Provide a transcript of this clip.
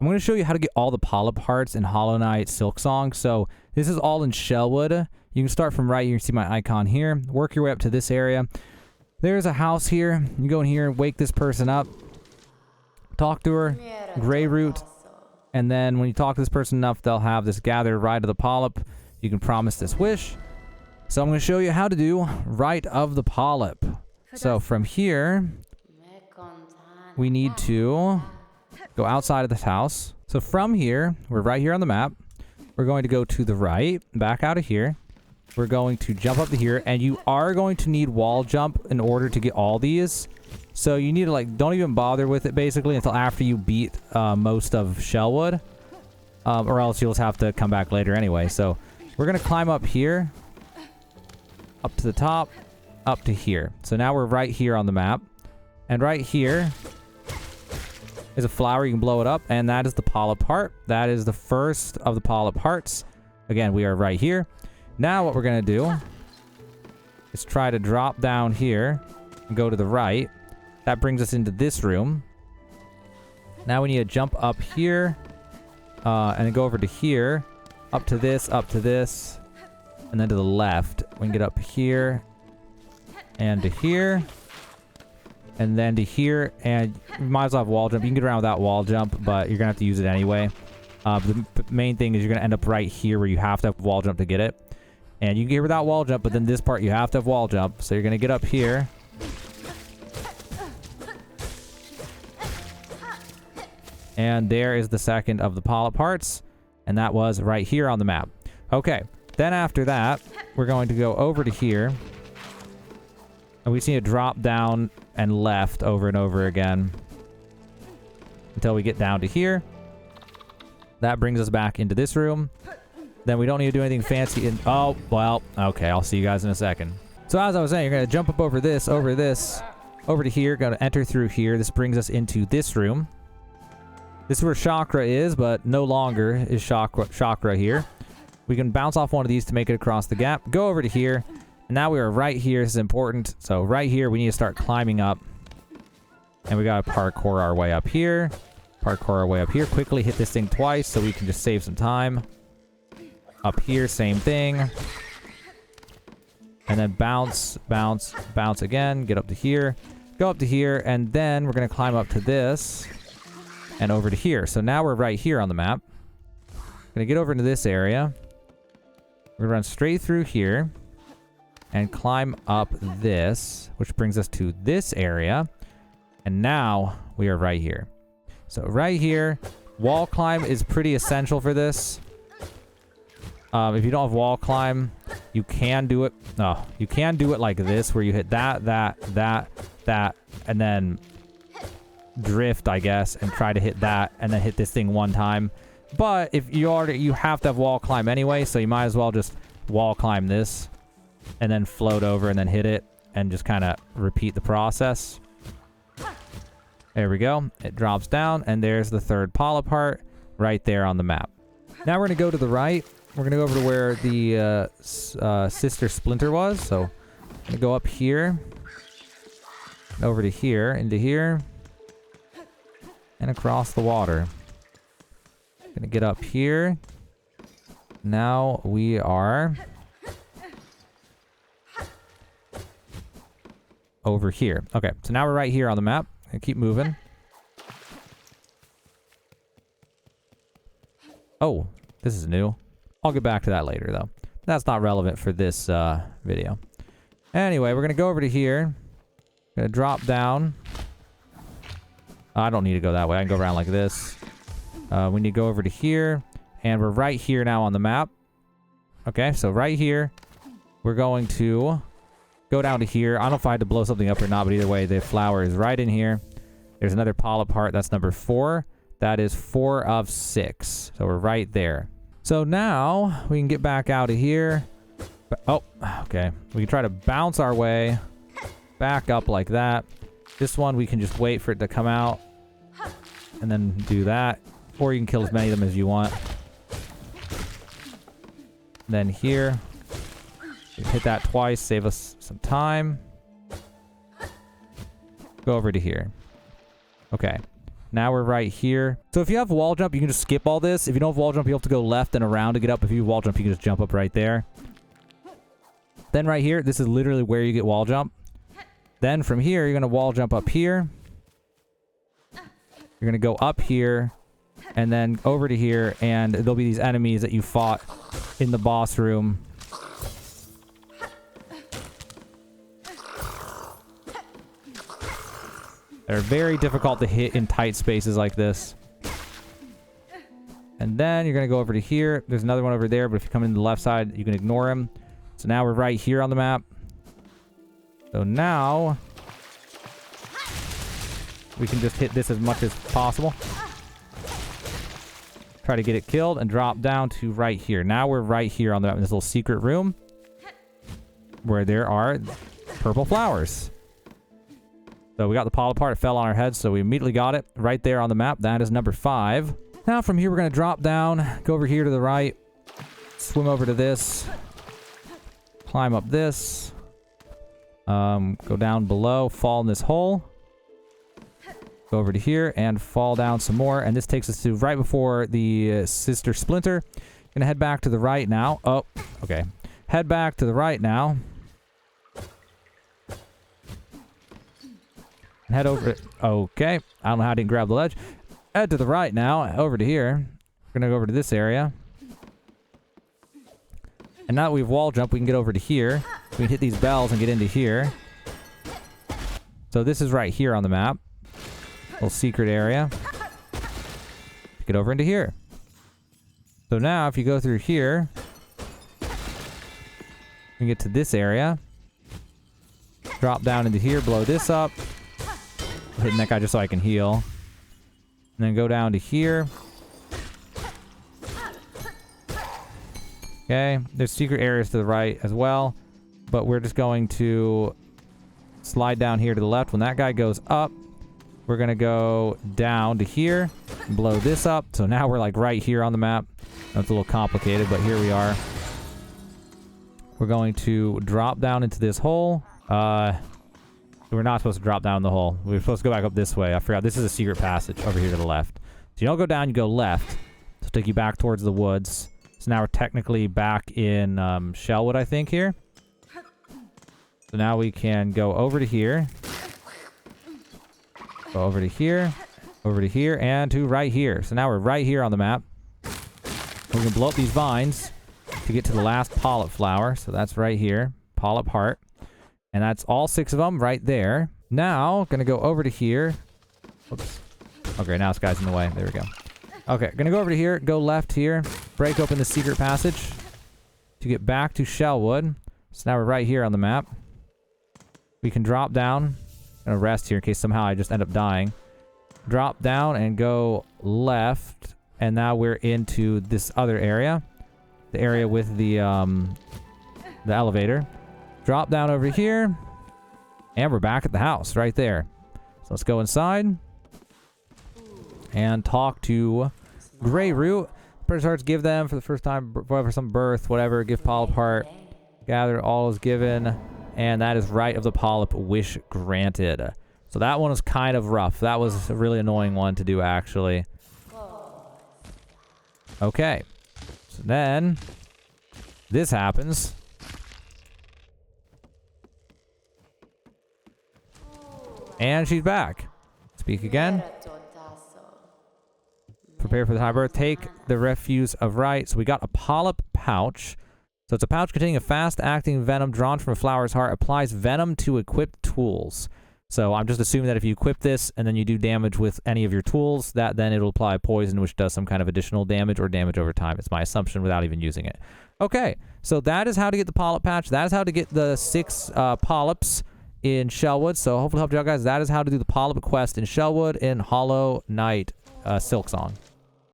I'm going to show you how to get all the polyp hearts in Hollow Knight Silksong. So this is all in Shellwood. You can start from right here. You see my icon here. Work your way up to this area. There's a house here. You go in here, wake this person up. Talk to her. Grey root. And then when you talk to this person enough, they'll have this gather Rite of the Polyp. You can promise this wish. So I'm going to show you how to do Rite of the Polyp. So from here, we need to go outside of this house. So from here, we're right here on the map. We're going to go to the right, back out of here. We're going to jump up to here, and you are going to need wall jump in order to get all these. So you need to, like, don't even bother with it basically until after you beat most of Shellwood. Or else you'll just have to come back later anyway. So we're going to climb up here, up to the top, up to here. So now we're right here on the map. And right here is a flower. You can blow it up, and that is the polyp heart. That is the first of the polyp hearts. Again, we are right here. Now what we're going to do is try to drop down here and go to the right. That brings us into this room. Now we need to jump up here and then go over to here, up to this, and then to the left. We can get up here and to here. And then to here, and you might as well have wall jump. You can get around without wall jump, but you're going to have to use it anyway. The main thing is you're going to end up right here where you have to have wall jump to get it. And you can get without wall jump, but then this part you have to have wall jump. So you're going to get up here. And there is the second of the polyp hearts. And that was right here on the map. Okay, then after that, we're going to go over to here. And we just need to drop down and left over and over again until we get down to here. That brings us back into this room. Then we don't need to do anything fancy. Oh, well, okay, I'll see you guys in a second. So as I was saying, you're going to jump up over this, over to here. Got to enter through here. This brings us into this room. This is where Chakra is, but no longer is Chakra here. We can bounce off one of these to make it across the gap. Go over to here. And now we are right here. This is important. So right here, we need to start climbing up. And we got to parkour our way up here. Parkour our way up here. Quickly hit this thing twice so we can just save some time. Up here, same thing. And then bounce, bounce, bounce again. Get up to here. Go up to here. And then we're going to climb up to this. And over to here. So now we're right here on the map. Going to get over into this area. We're going to run straight through here. And climb up this. Which brings us to this area. And now we are right here. So right here. Wall climb is pretty essential for this. If you don't have wall climb, you can do it. No, you can do it like this, where you hit that, and then drift, I guess, and try to hit that, and then hit this thing one time. But if you have to have wall climb anyway, so you might as well just wall climb this, and then float over, and then hit it, and just kind of repeat the process. There we go. It drops down, and there's the third polyp heart right there on the map. Now we're going to go to the right. We're going to go over to where the sister splinter was. So I'm going to go up here, over to here, into here, and across the water. Going to get up here. Now we are over here. Okay, so now we're right here on the map. And keep moving. Oh, this is new. I'll get back to that later, though. That's not relevant for this video. Anyway, we're going to go over to here. Going to drop down. I don't need to go that way. I can go around like this. We need to go over to here. And we're right here now on the map. Okay, so right here. We're going to go down to here. I don't know if I had to blow something up or not, but either way, the flower is right in here. There's another polyp heart. That's number 4. That is 4 of 6. So we're right there. So now we can get back out of here. Oh, okay. We can try to bounce our way back up like that. This one, we can just wait for it to come out and then do that. Or you can kill as many of them as you want. Then here, you hit that twice, save us some time. Go over to here. Okay. Now we're right here. So if you have wall jump, you can just skip all this. If you don't have wall jump, you have to go left and around to get up. If you have wall jump, you can just jump up right there. Then right here, this is literally where you get wall jump. Then from here, you're going to wall jump up here. You're going to go up here and then over to here, and there'll be these enemies that you fought in the boss room. They're very difficult to hit in tight spaces like this. And then you're going to go over to here. There's another one over there, but if you come in the left side, you can ignore him. So now we're right here on the map. So now we can just hit this as much as possible. Try to get it killed and drop down to right here. Now we're right here on the map in this little secret room where there are purple flowers. So we got the polyp heart. It fell on our heads, so we immediately got it right there on the map. That is number 5. Now from here, we're going to drop down, go over here to the right, swim over to this, climb up this, go down below, fall in this hole, go over to here, and fall down some more. And this takes us to right before the sister splinter. Gonna head back to the right now. Oh, okay. Head back to the right now. Head over. Okay. I don't know how I didn't grab the ledge. Head to the right now. Over to here. We're going to go over to this area. And now that we've wall jumped, we can get over to here. We can hit these bells and get into here. So this is right here on the map. Little secret area. Get over into here. So now if you go through here, you can get to this area. Drop down into here. Blow this up. Hitting that guy just so I can heal. And then go down to here. Okay, there's secret areas to the right as well. But we're just going to slide down here to the left. When that guy goes up, we're going to go down to here and blow this up. So now we're like right here on the map. That's a little complicated, but here we are. We're going to drop down into this hole. We're not supposed to drop down the hole. We're supposed to go back up this way. I forgot. This is a secret passage over here to the left. So you don't go down, you go left. To take you back towards the woods. So now we're technically back in Shellwood, I think, here. So now we can go over to here. Go over to here. Over to here. And to right here. So now we're right here on the map. We can blow up these vines to get to the last polyp flower. So that's right here. Polyp heart. And that's all 6 of them right there. Now, gonna go over to here. Oops. Okay, now this guy's in the way. There we go. Okay, gonna go over to here, go left here, break open the secret passage to get back to Shellwood. So now we're right here on the map. We can drop down. Gonna rest here in case somehow I just end up dying. Drop down and go left. And now we're into this other area. The area with the elevator. Drop down over here. And we're back at the house right there. So let's go inside. And talk to Grey Root. Purchase hearts, give them for the first time, for some birth, whatever. Give polyp heart. Gather all is given. And that is Rite of the Polyp, wish granted. So that one was kind of rough. That was a really annoying one to do, actually. Okay. So then, this happens. And she's back. Speak again. Prepare for the high birth. Take the refuse of Rite. So we got a polyp pouch. So it's a pouch containing a fast-acting venom drawn from a flower's heart. Applies venom to equipped tools. So I'm just assuming that if you equip this and then you do damage with any of your tools, that then it'll apply poison, which does some kind of additional damage or damage over time. It's my assumption without even using it. Okay, so that is how to get the polyp patch. That is how to get the 6 polyps in Shellwood. So hopefully helped you out, guys. That is how to do the polyp quest in Shellwood in Hollow Knight Silksong.